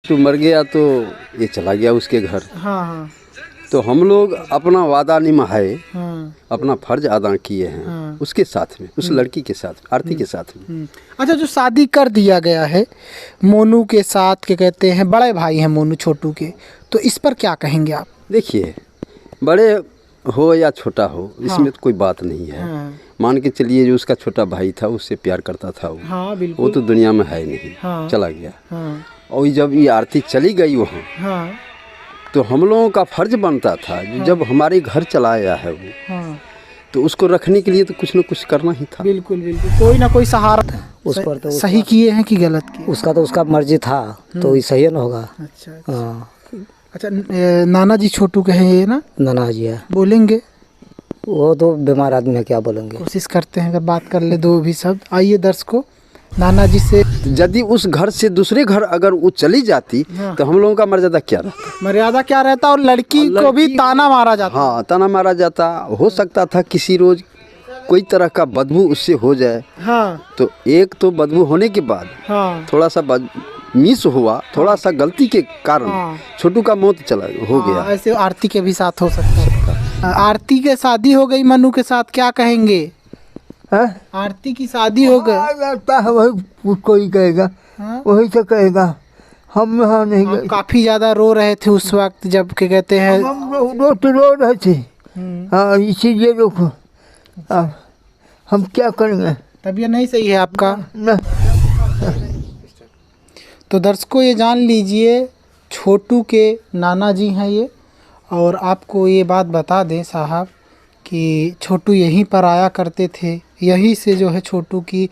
तो मर गया तो ये चला गया उसके घर। हाँ हाँ तो हम लोग अपना वादा निभाए, हाँ अपना फर्ज अदा किए हैं हाँ। उसके साथ में, उस लड़की के साथ, आरती के साथ में। अच्छा, जो शादी कर दिया गया है मोनू के साथ, क्या कहते हैं, बड़े भाई हैं मोनू छोटू के, तो इस पर क्या कहेंगे आप? देखिए, बड़े हो या छोटा हो इसमें तो कोई बात नहीं है। हाँ मान के चलिए जो उसका छोटा भाई था उससे प्यार करता था वो, हाँ वो बिल्कुल। तो दुनिया में है नहीं, हाँ चला गया। हाँ और जब ये आरती चली गई वहाँ, हाँ तो हम लोगों का फर्ज बनता था जब हमारे घर चला आया है वो, हाँ तो उसको रखने के लिए तो कुछ न कुछ करना ही था। बिल्कुल बिल्कुल, कोई ना कोई सहारा। उस पर तो सही किए हैं कि गलत किए? उसका तो उसका मर्जी था, तो ये सही न होगा। अच्छा हाँ, अच्छा, नाना जी छोटू के हैं ये ना, नाना जी है, बोलेंगे? वो तो बीमार आदमी है, क्या बोलेंगे। कोशिश करते हैं अगर बात कर ले दो भी सब। आइए दर्शकों, नाना जी से। यदि उस घर से दूसरे घर अगर वो चली जाती हाँ। तो हम लोगों का मर्यादा क्या रहता? मर्यादा क्या रहता, और लड़की को भी ताना मारा जाता। हाँ, ताना मारा जाता। हो सकता था किसी रोज कोई तरह का बदबू उससे हो जाए, हाँ तो एक तो बदबू होने के बाद हाँ थोड़ा सा मिस हुआ, थोड़ा सा गलती के कारण हाँ। छोटू का मौत चला हो हाँ, गया। ऐसे आरती के भी साथ हो सकता है। आरती के शादी हो गई मनु के साथ, क्या कहेंगे? है आरती की शादी हो गई। लगता है वही कोई कहेगा, हाँ? वही तो कहेगा। हम यहाँ नहीं आप गए, काफी ज्यादा रो रहे थे उस वक्त जब, क्या कहते हैं, हम रो रहे थे। हाँ, इसीलिए रुको। अब हम क्या करेंगे? तबीयत नहीं सही है आपका। न तो दर्शकों ये जान लीजिए, छोटू के नाना जी हैं ये। और आपको ये बात बता दें साहब कि छोटू यहीं पर आया करते थे, यहीं से जो है छोटू की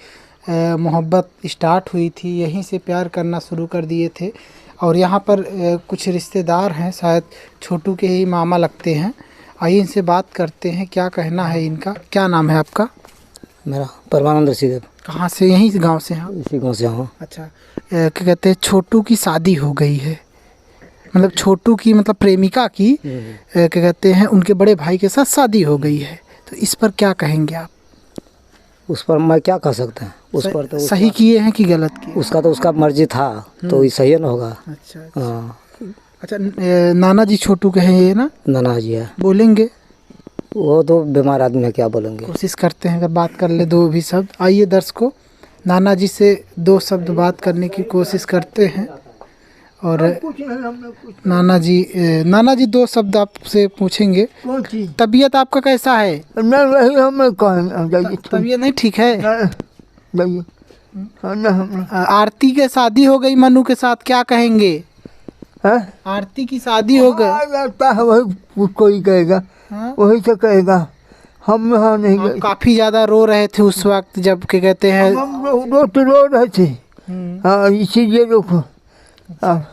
मोहब्बत स्टार्ट हुई थी, यहीं से प्यार करना शुरू कर दिए थे। और यहाँ पर कुछ रिश्तेदार हैं, शायद छोटू के ही मामा लगते हैं। आइए इनसे बात करते हैं, क्या कहना है इनका। क्या नाम है आपका? मेरा परमानंद ऋषिदेव, कहाँ से? यहीं से गाँव से हैं? इसी गाँव से हूँ। अच्छा, क्या कहते हैं, छोटू की शादी हो गई है, मतलब छोटू की, मतलब प्रेमिका की, क्या कहते हैं, उनके बड़े भाई के साथ शादी हो गई है, तो इस पर क्या कहेंगे आप? उस पर मैं क्या कह सकता हूँ, उस पर तो सही किए हैं कि गलत किए? उसका तो उसका मर्जी था, तो ये सही न होगा। अच्छा हाँ, अच्छा, नाना जी छोटू के हैं ये ना, नाना जी है, बोलेंगे? वो तो बीमार आदमी है, क्या बोलेंगे। कोशिश करते हैं अगर बात कर ले दो भी शब्द। आइए दर्शकों, नाना जी से दो शब्द बात करने की कोशिश करते हैं। और नाना जी दो शब्द आपसे पूछेंगे। कौन चीज? तबीयत आपका कैसा है? नहीं, वही हमें कहेंगे। तबीयत नहीं ठीक है? जाइए। हाँ, ना हम आरती के शादी हो गई मनु के साथ, क्या कहेंगे? है आरती की शादी हो गई। लगता है वही कोई कहेगा, हाँ? वही तो कहेगा। हम यहाँ नहीं आप गए, काफी ज्यादा रो रहे थे उस वक्त जब, क्या कहते हैं, हम रो रहे थे। हाँ, इसीलिए रुको। अब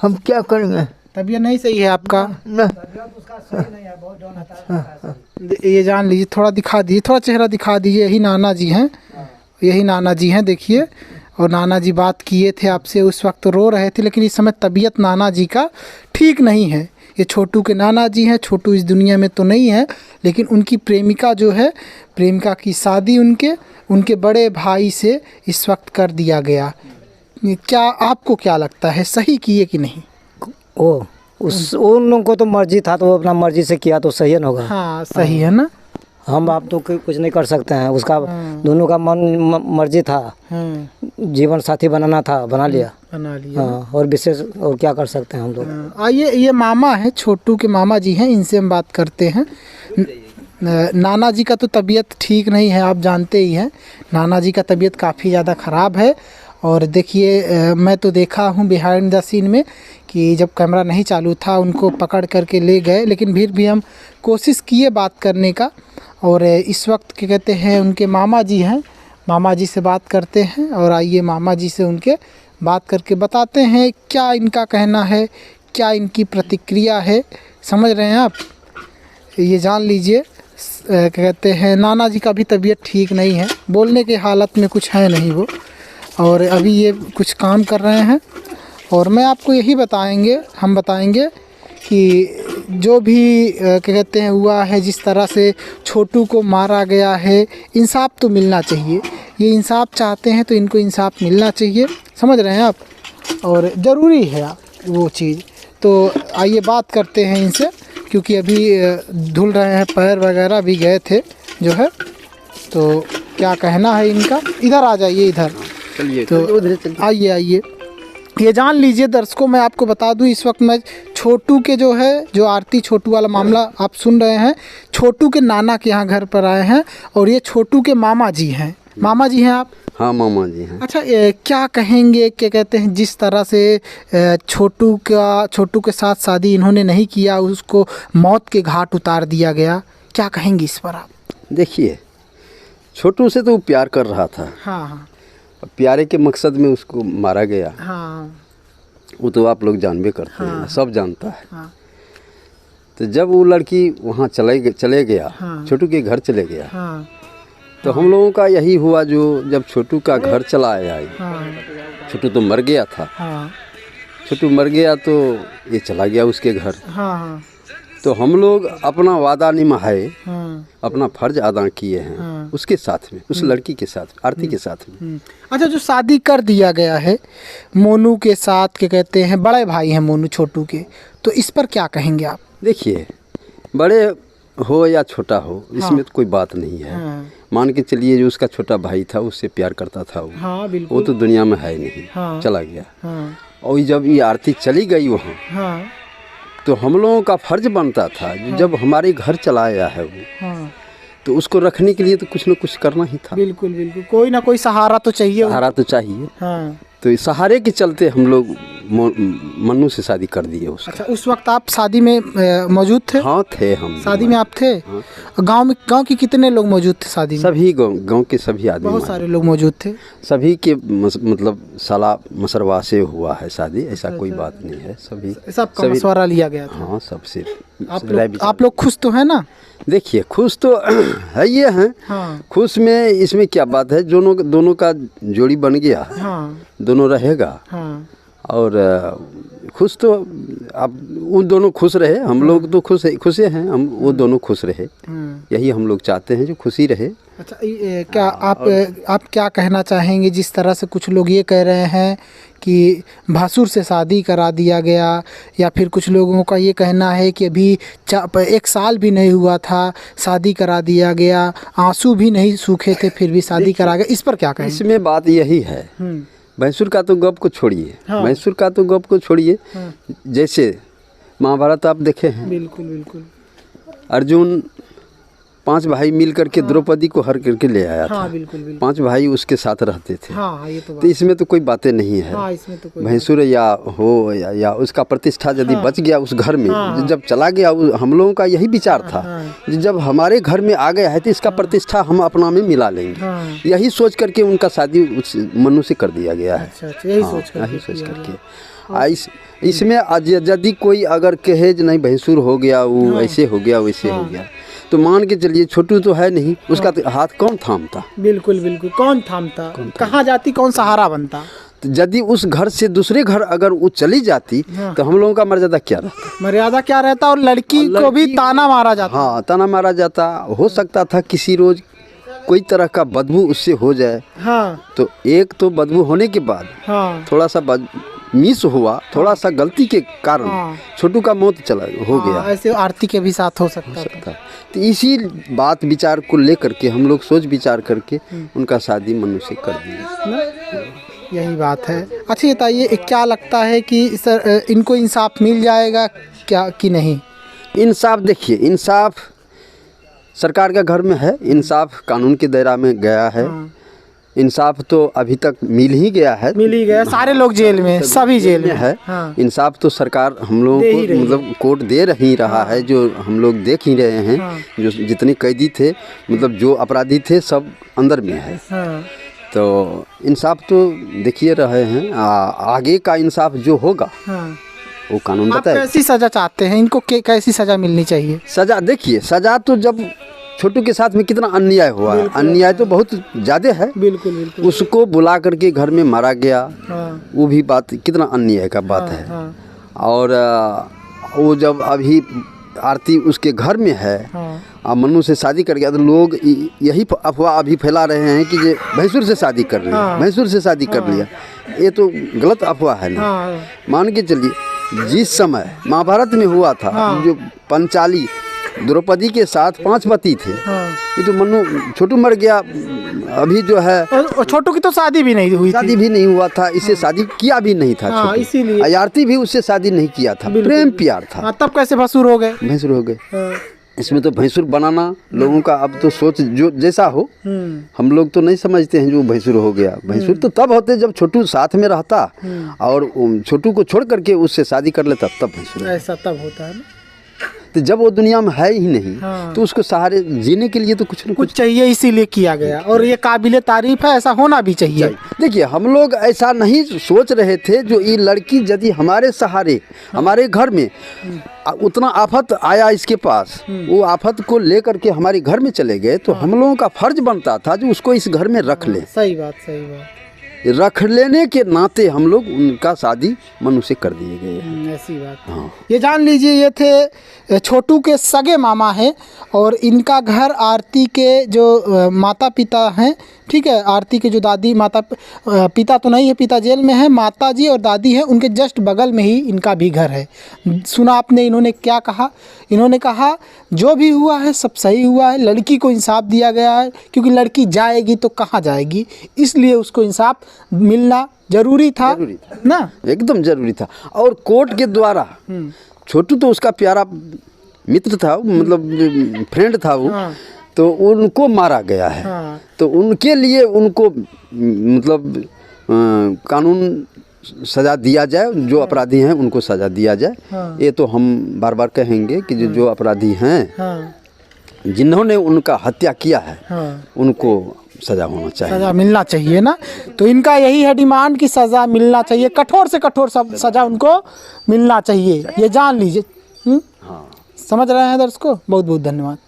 हम क्या करेंगे? तबीयत नहीं सही है आपका। न ये जान लीजिए, थोड़ा दिखा दीजिए, थोड़ा चेहरा दिखा दीजिए। यही नाना जी हैं, यही नाना जी हैं, देखिए। और नाना जी बात किए थे आपसे, उस वक्त रो रहे थे, लेकिन इस समय तबीयत नाना जी का ठीक नहीं है। ये छोटू के नाना जी हैं, छोटू इस दुनिया में तो नहीं है, लेकिन उनकी प्रेमिका जो है, प्रेमिका की शादी उनके बड़े भाई से इस वक्त कर दिया गया। क्या आपको क्या लगता है, सही किए कि नहीं? उन लोगों को तो मर्जी था, तो वो अपना मर्जी से किया, तो सही न होगा। हाँ, सही है ना। हम आप तो कुछ नहीं कर सकते हैं, उसका दोनों का मर्जी था। जीवन साथी बनाना था, बना लिया। हाँ, और विशेष और क्या कर सकते हैं हम लोग। आइए, ये मामा है, छोटू के मामा जी हैं, इनसे हम बात करते हैं। नाना जी का तो तबीयत ठीक नहीं है, आप जानते ही हैं। नाना जी का तबीयत काफ़ी ज़्यादा ख़राब है। और देखिए, मैं तो देखा हूँ बिहाइंड द सीन में कि जब कैमरा नहीं चालू था उनको पकड़ करके ले गए, लेकिन फिर भी हम कोशिश किए बात करने का। और इस वक्त क्या कहते हैं, उनके मामा जी हैं, मामा जी से बात करते हैं। और आइए मामा जी से उनके बात करके बताते हैं क्या इनका कहना है, क्या इनकी प्रतिक्रिया है। समझ रहे हैं आप? ये जान लीजिए, क्या कहते हैं, नाना जी का भी तबीयत ठीक नहीं है, बोलने के हालत में कुछ है नहीं वो। और अभी ये कुछ काम कर रहे हैं। और मैं आपको यही हम बताएंगे कि जो भी क्या कहते हैं हुआ है, जिस तरह से छोटू को मारा गया है, इंसाफ तो मिलना चाहिए। ये इंसाफ चाहते हैं तो इनको इंसाफ मिलना चाहिए। समझ रहे हैं आप? और ज़रूरी है वो चीज़। तो आइए बात करते हैं इनसे, क्योंकि अभी धुल रहे हैं, पैर वगैरह भी गए थे जो है। तो क्या कहना है इनका, इधर आ जाइए इधर। चलिए तो आइए आइए, ये जान लीजिए दर्शकों, मैं आपको बता दूं इस वक्त मैं छोटू के जो है, जो आरती छोटू वाला मामला आप सुन रहे हैं, छोटू के नाना के यहाँ घर पर आए हैं और ये छोटू के मामा जी हैं। मामा जी हैं आप? हाँ मामा जी हैं। अच्छा, क्या कहेंगे, क्या कहते हैं, जिस तरह से छोटू के साथ शादी इन्होंने नहीं किया, उसको मौत के घाट उतार दिया गया, क्या कहेंगे इस पर आप? देखिए, छोटू से तो वो प्यार कर रहा था। हाँ हाँ प्यारे के मकसद में उसको मारा गया। हाँ वो तो आप लोग जानबे करते हैं, सब जानता है। हाँ तो जब वो लड़की वहाँ चले गया, हाँ। छोटू के घर चले गया, हाँ तो हम लोगों का यही हुआ, जो जब छोटू का घर चला आया, हाँ छोटू तो मर गया था। हाँ छोटू मर गया तो ये चला गया उसके घर। हाँ हाँ तो हम लोग अपना वादा निभाए, हाँ अपना फर्ज अदा किए हैं हाँ। उसके साथ में, उस लड़की के साथ, आरती के साथ में। अच्छा, जो शादी कर दिया गया है मोनू के साथ, क्या कहते हैं, बड़े भाई हैं मोनू छोटू के, तो इस पर क्या कहेंगे आप? देखिए, बड़े हो या छोटा हो, इसमें तो कोई बात नहीं है। हाँ मान के चलिए, जो उसका छोटा भाई था उससे प्यार करता था वो, हाँ बिल्कुल। वो तो दुनिया में है नहीं, हाँ। चला गया। हाँ और जब ये आरती चली गई वहाँ, हाँ तो हम लोगों का फर्ज बनता था, जब हमारे घर चला आया है वो, हाँ तो उसको रखने के लिए तो कुछ न कुछ करना ही था। बिल्कुल बिल्कुल, कोई ना कोई सहारा तो चाहिए। सहारा तो चाहिए। हाँ। तो इस सहारे के चलते हम लोग मन्नू से शादी कर दिए उसका। अच्छा, उस वक्त आप शादी में मौजूद थे? हाँ थे हम। शादी में आप थे? हाँ। गांव के कितने लोग मौजूद थे शादी में? सभी गांव के सभी आदमी, बहुत सारे लोग मौजूद थे। सभी के मतलब साला मसरवा से हुआ है शादी, ऐसा कोई बात नहीं है। सबका मशवरा लिया गया था। हाँ, सबसे। आप लोग खुश तो है ना? देखिए, खुश तो है ये हैं। हाँ खुश में इसमें क्या बात है, दोनों का जोड़ी बन गया, हाँ दोनों रहेगा। हाँ और खुश तो अब वो दोनों खुश रहे, हम लोग तो खुश हैं, हम वो दोनों खुश रहे, यही हम लोग चाहते हैं, जो खुशी रहे। अच्छा, क्या आप क्या कहना चाहेंगे, जिस तरह से कुछ लोग ये कह रहे हैं कि भासुर से शादी करा दिया गया, या फिर कुछ लोगों का ये कहना है कि अभी 1 साल भी नहीं हुआ था, शादी करा दिया गया, आंसू भी नहीं सूखे थे, फिर भी शादी करा गया, इस पर क्या कहेंगे? इसमें बात यही है, भैंसुर का तो गप को छोड़िए, भैंसुर का तो गप को छोड़िए। जैसे महाभारत आप देखे हैं, बिल्कुल बिल्कुल। अर्जुन 5 भाई मिल करके द्रौपदी को हर करके ले आया था। बिल्कुल बिल्कुल। 5 भाई उसके साथ रहते थे। हाँ, ये तो तो इसमें तो कोई बातें नहीं है। हाँ, इसमें तो कोई भैंसुर या उसका प्रतिष्ठा यदि बच गया उस घर में, जब चला गया, हम लोगों का यही विचार था, जब हमारे घर में आ गया है तो इसका प्रतिष्ठा हम अपना में मिला लेंगे। यही सोच करके उनका शादी उस मन्नू से कर दिया गया है। अच्छा, यही सोच करके। इसमें यदि कोई अगर कहे नहीं भैंसुर हो गया, वो ऐसे हो गया, वैसे हो गया, तो मान के चलिए छोटू तो है नहीं, उसका तो हाथ कौन थामता? बिल्कुल बिल्कुल, कौन थामता? कहाँ जाती, कौन सहारा बनता? तो यदि उस घर से दूसरे घर अगर वो चली जाती, तो हम लोगों का मर्यादा क्या रहता? मर्यादा क्या रहता? और लड़की को भी ताना मारा जाता। हाँ, ताना मारा जाता। हो सकता था किसी रोज कोई तरह का बदबू उससे हो जाए। हाँ। तो एक तो बदबू होने के बाद थोड़ा सा मिस हुआ, थोड़ा सा गलती के कारण छोटू का मौत हो गया। ऐसे आरती के भी साथ हो सकता था। तो इसी बात विचार को लेकर के हम लोग सोच विचार करके उनका शादी मन्नू से कर दिया। यही बात है। अच्छा, बताइए, क्या लगता है कि सर इनको इंसाफ मिल जाएगा क्या कि नहीं? इंसाफ, देखिए, इंसाफ सरकार के घर में है, इंसाफ कानून के दायरा में गया है। इंसाफ तो अभी तक मिल ही गया है। सारे लोग जेल में, सभी जेल में है। इंसाफ तो सरकार हम लोगों को मतलब कोर्ट दे ही रहा है, जो हम लोग देख ही रहे हैं। जो जितने कैदी थे, मतलब जो अपराधी थे, सब अंदर में है। तो इंसाफ तो देखिए रहे हैं। आगे का इंसाफ जो होगा वो कानून बताए। कैसी सजा चाहते हैं इनको, कैसी सजा मिलनी चाहिए? सजा, देखिए, सजा तो जब छोटू के साथ में कितना अन्याय हुआ है, अन्याय तो बहुत ज़्यादा है। बिल्कुल बिल्कुल। उसको बुला करके घर में मारा गया, वो भी बात कितना अन्याय का बात है। और वो जब अभी आरती उसके घर में है हाँ। और मनु से शादी कर गया, तो लोग यही अफवाह अभी फैला रहे हैं कि ये भैंसुर से शादी कर लिया, हाँ। भैंसुर से शादी कर लिया। ये तो गलत अफवाह है ना। हाँ। मान के चलिए जिस समय महाभारत में हुआ था, जो पंचाली द्रौपदी के साथ 5 पति थे, ये तो मनु छोटू मर गया, अभी जो है और छोटू की तो शादी भी नहीं हुई थी। शादी भी नहीं हुआ था, इससे शादी किया भी नहीं था। हाँ, छोटू। इसीलिए आरती भी उससे शादी नहीं किया था, प्रेम प्यार था। हाँ, तब कैसे भसुर हो गए? भैंसुर हो गए। इसमें तो भैंसुर बनाना लोगों का अब तो सोच जो जैसा हो, हम लोग तो नहीं समझते हैं जो भैंसुर हो गया। भैंसुर तो तब होते जब छोटू साथ में रहता और छोटू को छोड़ करके उससे शादी कर लेता, तब भैंसुर। ऐसा तब होता है ना। तो जब वो दुनिया में है ही नहीं तो उसको सहारे जीने के लिए तो कुछ न कुछ चाहिए, इसीलिए किया गया और ये काबिले तारीफ है, ऐसा होना भी चाहिए। देखिए हम लोग ऐसा नहीं सोच रहे थे जो ये लड़की यदि हमारे सहारे हमारे घर में उतना आफत आया इसके पास, वो आफत को लेकर के हमारे घर में चले गए, तो हम लोगों का फर्ज बनता था जो उसको इस घर में रख ले। सही बात, सही बात। रख लेने के नाते हम लोग उनका शादी मनु से कर दिए गए। ऐसी बात। हाँ। ये जान लीजिए, ये थे छोटू के सगे मामा हैं और इनका घर आरती के जो माता पिता हैं, ठीक है, आरती के जो दादी माता पिता तो नहीं है, पिता जेल में है, माता जी और दादी है, उनके जस्ट बगल में ही इनका भी घर है। सुना आपने इन्होंने क्या कहा? इन्होंने कहा जो भी हुआ है सब सही हुआ है, लड़की को इंसाफ दिया गया है, क्योंकि लड़की जाएगी तो कहाँ जाएगी, इसलिए उसको इंसाफ मिलना जरूरी था ना, एकदम जरूरी था। और कोर्ट के द्वारा छोटू तो उसका प्यारा मित्र था, मतलब फ्रेंड था वो, तो उनको मारा गया है। तो उनके लिए उनको मतलब कानून सज़ा दिया जाए, जो अपराधी हैं उनको सज़ा दिया जाए। ये तो हम बार बार कहेंगे कि जो अपराधी हैं, जिन्होंने उनका हत्या किया है, उनको सज़ा होना चाहिए, सज़ा मिलना चाहिए ना। तो इनका यही है डिमांड कि सज़ा मिलना चाहिए, कठोर से कठोर सज़ा उनको मिलना चाहिए, ये जान लीजिए। समझ रहे हैं दर्शकों? बहुत बहुत धन्यवाद।